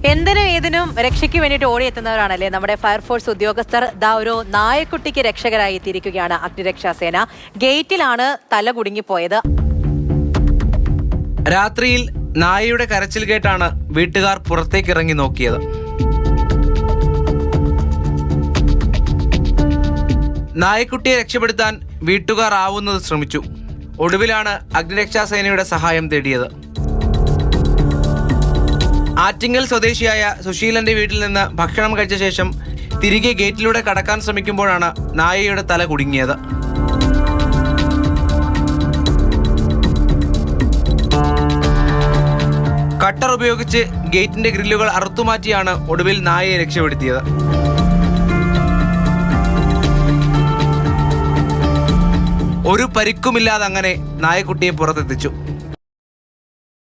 എന്തിനും ഏതിനും രക്ഷയ്ക്ക് വേണ്ടിയിട്ട് ഓടിയെത്തുന്നവരാണല്ലേ നമ്മുടെ ഫയർഫോഴ്സ് ഉദ്യോഗസ്ഥർ. ഒരു നായക്കുട്ടിക്ക് രക്ഷകരായി എത്തിയിരിക്കുകയാണ് അഗ്നിരക്ഷാസേന. ഗേറ്റിലാണ് തല കുടുങ്ങിപ്പോയത്. രാത്രിയിൽ നായയുടെ കരച്ചിൽ കേട്ടാണ് വീട്ടുകാർ പുറത്തേക്കിറങ്ങി നോക്കിയത്. നായക്കുട്ടിയെ രക്ഷപ്പെടുത്താൻ വീട്ടുകാർ ആവുന്നത് ശ്രമിച്ചു. ഒടുവിലാണ് അഗ്നിരക്ഷാസേനയുടെ സഹായം തേടിയത്. ആറ്റിങ്ങൽ സ്വദേശിയായ സുശീലന്റെ വീട്ടിൽ നിന്ന് ഭക്ഷണം കഴിച്ച ശേഷം തിരികെ ഗേറ്റിലൂടെ കടക്കാൻ ശ്രമിക്കുമ്പോഴാണ് നായയുടെ തല കുടുങ്ങിയത്. കട്ടർ ഉപയോഗിച്ച് ഗേറ്റിന്റെ ഗ്രില്ലുകൾ അറുത്തുമാറ്റിയാണ് ഒടുവിൽ നായയെ രക്ഷപ്പെടുത്തിയത്. ഒരു പരിക്കുമില്ലാതെ അങ്ങനെ നായക്കുട്ടിയെ പുറത്തെത്തിച്ചു.